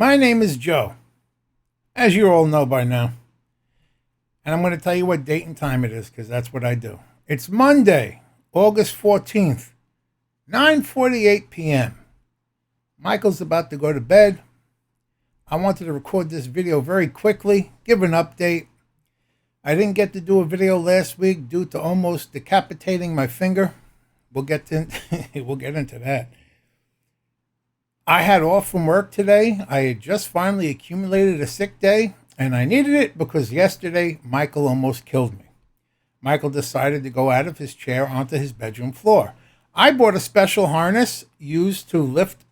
My name is Joe, as you all know by now. And I'm going to tell you what date and time it is, because that's what I do. It's Monday, August 14th, 9:48 p.m. Michael's about to go to bed. I wanted to record this video very quickly, give an update. I didn't get to do a video last week due to almost decapitating my finger. We'll get into that. I had off from work today. I had just finally accumulated a sick day, and I needed it because yesterday Michael almost killed me. Michael decided to go out of his chair onto his bedroom floor. I bought a special harness used to lift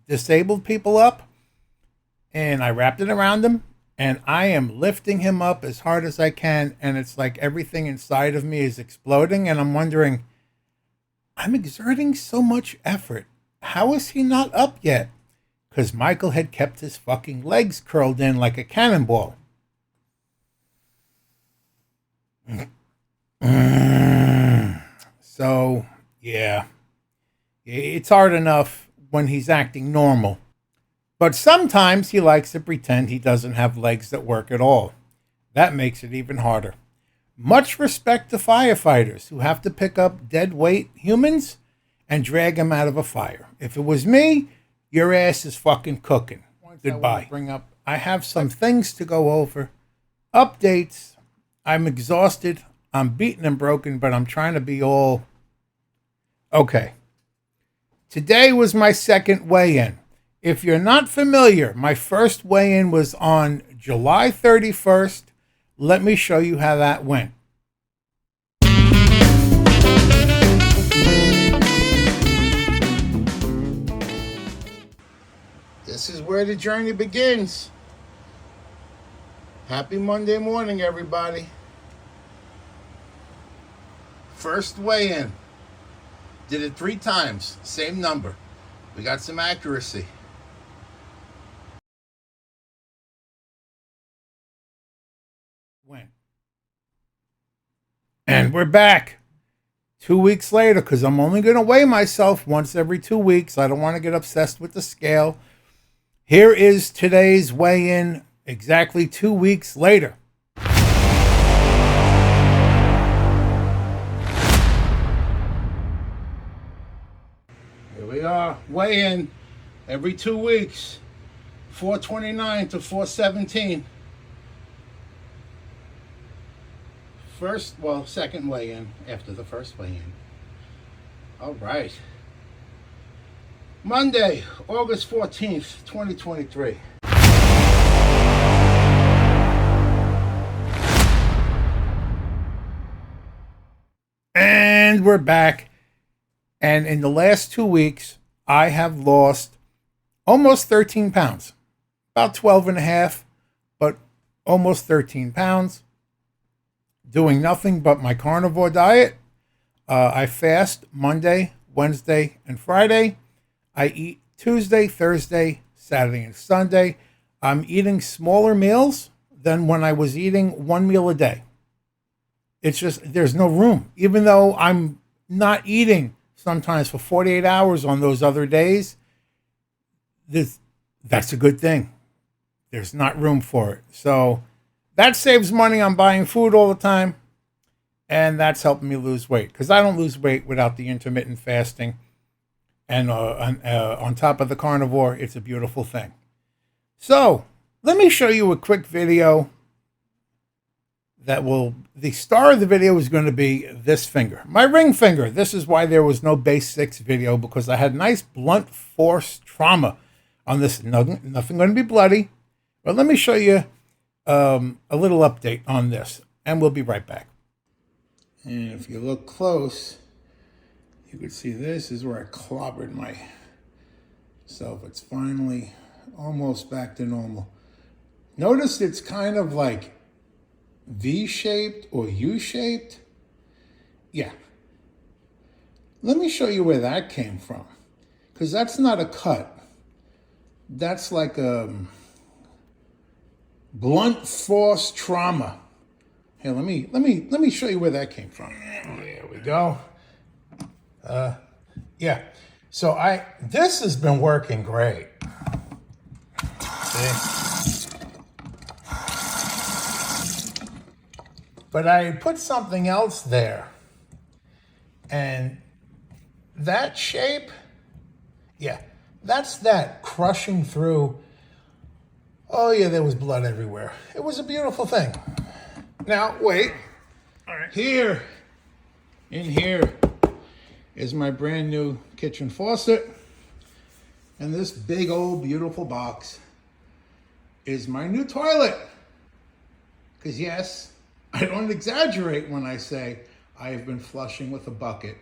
disabled people up, and I wrapped it around him, and I am lifting him up as hard as I can, and it's like everything inside of me is exploding, and I'm wondering, I'm exerting so much effort. How is he not up yet? Because Michael had kept his fucking legs curled in like a cannonball. So, yeah. It's hard enough when he's acting normal. But sometimes he likes to pretend he doesn't have legs that work at all. That makes it even harder. Much respect to firefighters who have to pick up dead weight humans and drag them out of a fire. If it was me, your ass is fucking cooking. Goodbye. I have some things to go over. Updates. I'm exhausted. I'm beaten and broken, but I'm trying to be all okay. Today was my second weigh-in. If you're not familiar, my first weigh-in was on July 31st. Let me show you how that went. This is where the journey begins. Happy Monday morning, everybody. First weigh-in. Did it 3 times. Same number. We got some accuracy. And we're back 2 weeks later, because I'm only going to weigh myself once every 2 weeks. I don't want to get obsessed with the scale. Here is today's weigh-in exactly 2 weeks later. Here we are, weigh-in every 2 weeks, 429 to 417. Second weigh-in after the first weigh-in. All right. Monday, August 14th, 2023. And we're back. And in the last 2 weeks, I have lost almost 13 pounds. About 12 and a half, but almost 13 pounds. Doing nothing but my carnivore diet. I fast Monday, Wednesday, and Friday. I eat Tuesday, Thursday, Saturday, and Sunday. I'm eating smaller meals than when I was eating 1 meal a day. It's just, there's no room. Even though I'm not eating sometimes for 48 hours on those other days, that's a good thing. There's not room for it. So that saves money on buying food all the time. And that's helping me lose weight. Because I don't lose weight without the intermittent fasting. And on top of the carnivore, it's a beautiful thing. So let me show you a quick video the star of the video is going to be this finger, my ring finger. This is why there was no base 6 video, because I had nice blunt force trauma on this. Nothing going to be bloody, but let me show you a little update on this, and we'll be right back. And if you look close, you can see this is where I clobbered myself. It's finally almost back to normal. Notice it's kind of like V-shaped or U-shaped. Yeah. Let me show you where that came from, because that's not a cut. That's like a blunt force trauma. Here, let me show you where that came from. There we go. Yeah. So this has been working great. See? But I put something else there. And that shape, yeah, that's that crushing through. Oh, yeah, there was blood everywhere. It was a beautiful thing. Now, wait. All right. In here is my brand new kitchen faucet. And this big old beautiful box is my new toilet. Because yes, I don't exaggerate when I say I have been flushing with a bucket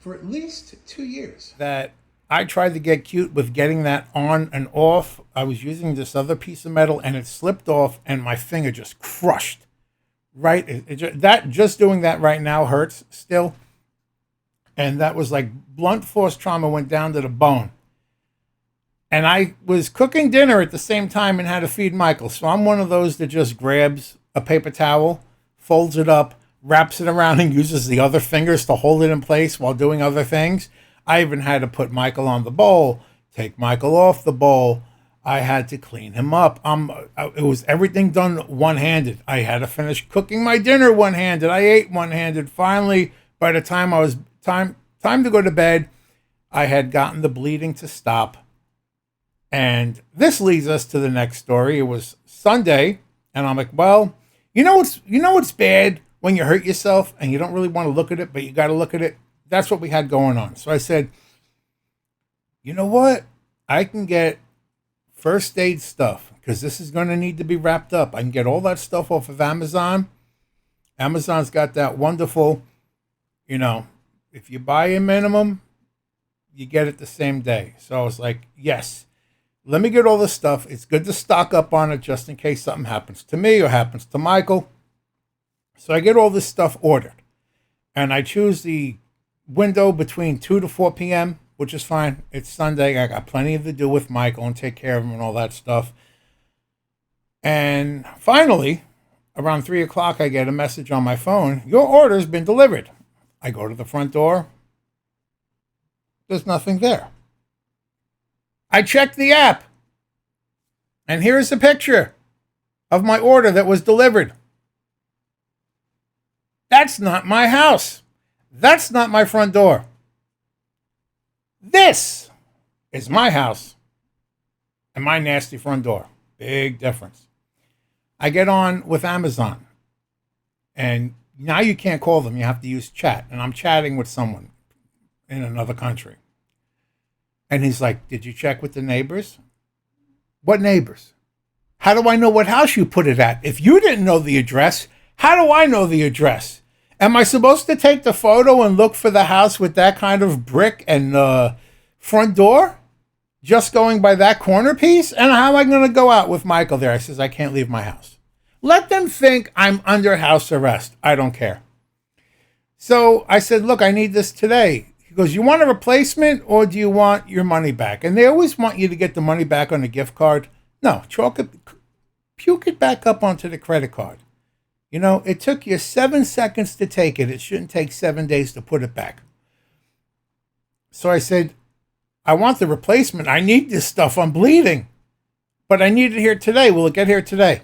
for at least 2 years. That I tried to get cute with getting that on and off. I was using this other piece of metal and it slipped off and my finger just crushed. Right? Just doing that right now hurts still. And that was like blunt force trauma, went down to the bone. And I was cooking dinner at the same time and had to feed Michael. So I'm one of those that just grabs a paper towel, folds it up, wraps it around, and uses the other fingers to hold it in place while doing other things. I even had to put Michael on the bowl, take Michael off the bowl. I had to clean him up. It was everything done one-handed. I had to finish cooking my dinner one-handed. I ate one-handed. Finally, by the time I was time to go to bed, I had gotten the bleeding to stop. And this leads us to the next story. It was Sunday, and I'm like, well, you know what's bad when you hurt yourself and you don't really want to look at it, but you got to look at it. That's what we had going on. So I said, you know what? I can get first aid stuff because this is going to need to be wrapped up. I can get all that stuff off of Amazon. Amazon's got that wonderful, if you buy a minimum, you get it the same day. So I was like, yes, let me get all this stuff. It's good to stock up on it just in case something happens to me or happens to Michael. So I get all this stuff ordered. And I choose the window between 2 to 4 p.m., which is fine. It's Sunday. I got plenty to do with Michael and take care of him and all that stuff. And finally, around 3 o'clock, I get a message on my phone. Your order's been delivered. I go to the front door. There's nothing there. I checked the app. And here's a picture of my order that was delivered. That's not my house. That's not my front door. This is my house and my nasty front door. Big difference. I get on with Amazon. And now you can't call them. You have to use chat. And I'm chatting with someone in another country. And he's like, did you check with the neighbors? What neighbors? How do I know what house you put it at? If you didn't know the address, how do I know the address? Am I supposed to take the photo and look for the house with that kind of brick and front door? Just going by that corner piece? And how am I going to go out with Michael there? I says, I can't leave my house. Let them think I'm under house arrest. I don't care. So I said, look, I need this today. He goes, you want a replacement or do you want your money back? And they always want you to get the money back on a gift card. No, puke it back up onto the credit card. It took you 7 seconds to take it. It shouldn't take 7 days to put it back. So I said, I want the replacement. I need this stuff. I'm bleeding. But I need it here today. Will it get here today?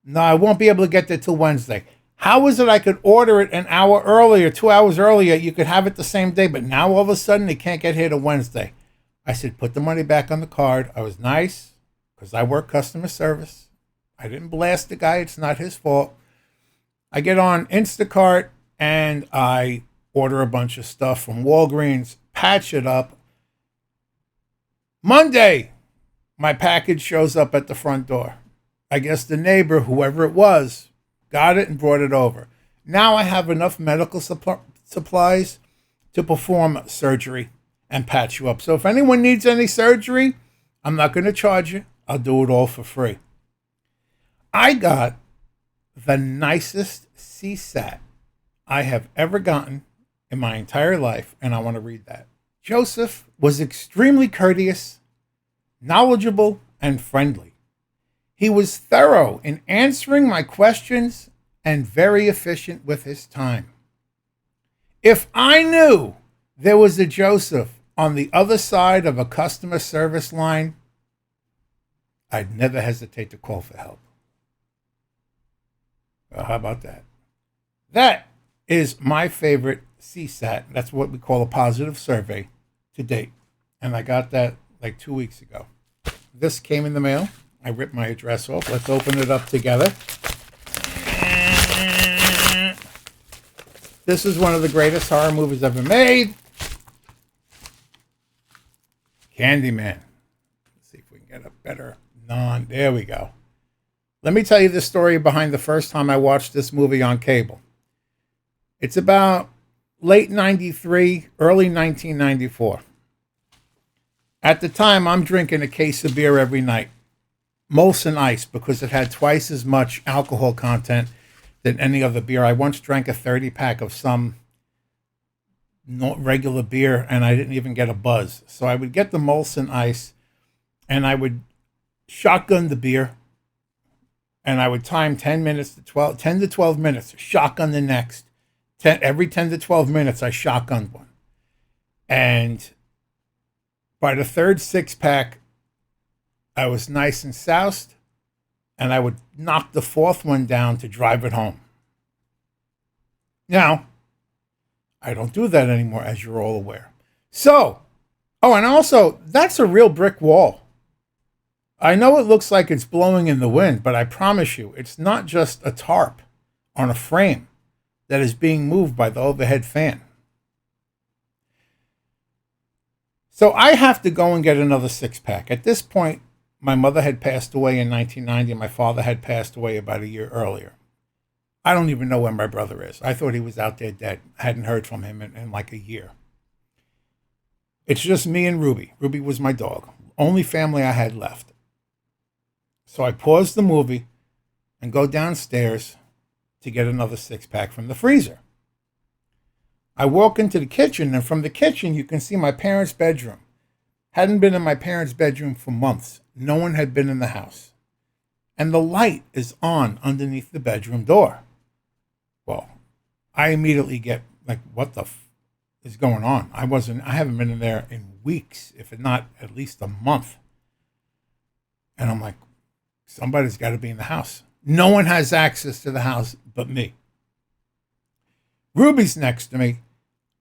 No, I won't be able to get there till Wednesday. How is it I could order it an hour earlier, 2 hours earlier? You could have it the same day, but now all of a sudden it can't get here till Wednesday. I said, put the money back on the card. I was nice because I work customer service. I didn't blast the guy. It's not his fault. I get on Instacart and I order a bunch of stuff from Walgreens, patch it up. Monday, my package shows up at the front door. I guess the neighbor, whoever it was, got it and brought it over. Now I have enough medical supplies to perform surgery and patch you up. So if anyone needs any surgery, I'm not going to charge you. I'll do it all for free. I got the nicest CSAT I have ever gotten in my entire life, and I want to read that. Joseph was extremely courteous, knowledgeable, and friendly. He was thorough in answering my questions and very efficient with his time. If I knew there was a Joseph on the other side of a customer service line, I'd never hesitate to call for help. Well, how about that? That is my favorite CSAT. That's what we call a positive survey to date. And I got that like 2 weeks ago. This came in the mail. I ripped my address off. Let's open it up together. This is one of the greatest horror movies ever made. Candyman. Let's see if we can get a better There we go. Let me tell you the story behind the first time I watched this movie on cable. It's about late 93, early 1994. At the time, I'm drinking a case of beer every night. Molson Ice, because it had twice as much alcohol content than any other beer. I once drank a 30-pack of some regular beer, and I didn't even get a buzz. So I would get the Molson Ice, and I would shotgun the beer, and I would time 10 to 12 minutes, shotgun the next. Every 10 to 12 minutes, I shotgunned one. And by the third six-pack, I was nice and soused, and I would knock the fourth one down to drive it home. Now, I don't do that anymore, as you're all aware. So, and also, that's a real brick wall. I know it looks like it's blowing in the wind, but I promise you, it's not just a tarp on a frame that is being moved by the overhead fan. So I have to go and get another six-pack. At this point, my mother had passed away in 1990. My father had passed away about a year earlier. I don't even know where my brother is. I thought he was out there dead. I hadn't heard from him in like a year. It's just me and Ruby. Ruby was my dog. Only family I had left. So I paused the movie and go downstairs to get another six-pack from the freezer. I walk into the kitchen, and from the kitchen, you can see my parents' bedroom. Hadn't been in my parents' bedroom for months. No one had been in the house. And the light is on underneath the bedroom door. Well, I immediately get like, what the is going on? I haven't been in there in weeks, if not at least a month. And I'm like, somebody's got to be in the house. No one has access to the house but me. Ruby's next to me.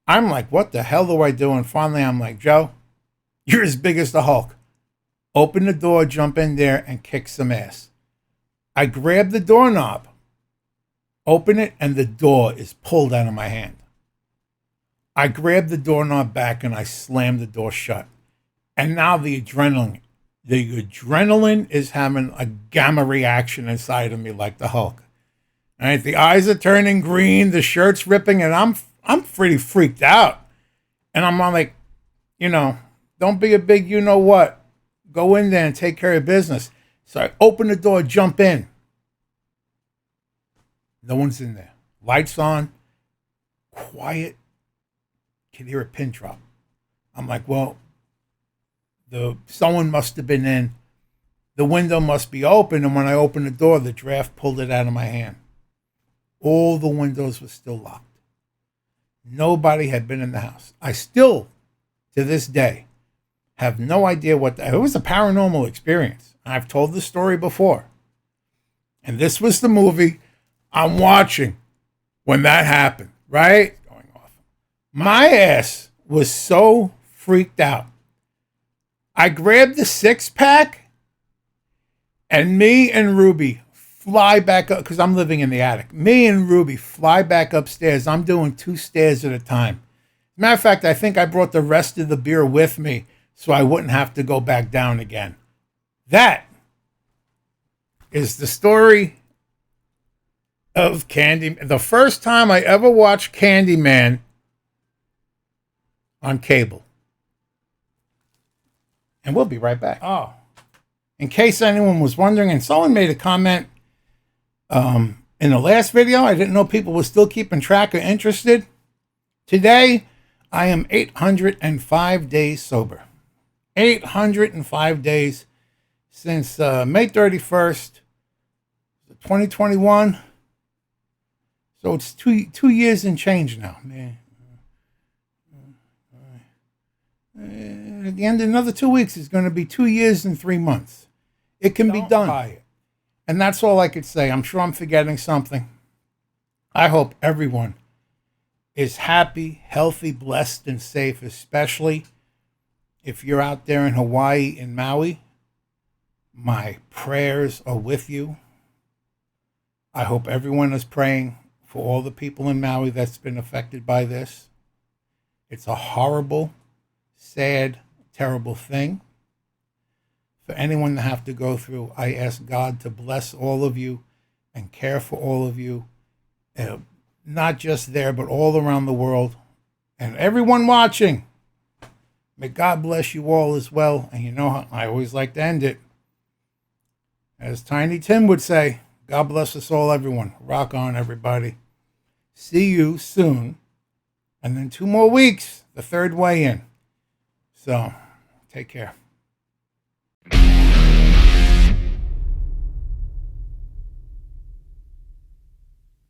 I'm like, what the hell do I do? And finally, I'm like, Joe, you're as big as the Hulk. Open the door, jump in there, and kick some ass. I grab the doorknob, open it, and the door is pulled out of my hand. I grab the doorknob back, and I slam the door shut. And now the adrenaline is having a gamma reaction inside of me like the Hulk. All right, the eyes are turning green, the shirt's ripping, and I'm pretty freaked out. And I'm like, don't be a big you-know-what. Go in there and take care of business. So I open the door, jump in. No one's in there. Lights on, quiet. Can hear a pin drop. I'm like, well, someone must have been in. The window must be open, and when I opened the door, the draft pulled it out of my hand. All the windows were still locked. Nobody had been in the house. I still, to this day, have no idea it was a paranormal experience. I've told the story before. And this was the movie I'm watching when that happened, right? Going off. My ass was so freaked out. I grabbed the six-pack, and me and Ruby fly back up, because I'm living in the attic. Me and Ruby fly back upstairs. I'm doing 2 stairs at a time. Matter of fact, I think I brought the rest of the beer with me so I wouldn't have to go back down again. That is the story of Candyman. The first time I ever watched Candyman on cable. And we'll be right back. Oh, in case anyone was wondering, and someone made a comment in the last video, I didn't know people were still keeping track or interested. Today, I am 805 days sober. 805 days since May 31st, 2021. So it's two years and change now, man. At the end of another 2 weeks, it's going to be 2 years and 3 months. It can be done by it. And that's all I could say. I'm sure I'm forgetting something. I hope everyone is happy, healthy, blessed, and safe, especially if you're out there in Hawaii, in Maui. My prayers are with you. I hope everyone is praying for all the people in Maui that's been affected by this. It's a horrible, sad, terrible thing for anyone to have to go through. I ask God to bless all of you and care for all of you, not just there, but all around the world. And everyone watching, may God bless you all as well. And you know how I always like to end it. As Tiny Tim would say, God bless us all, everyone. Rock on, everybody. See you soon. And then 2 more weeks, the third way in. So, take care.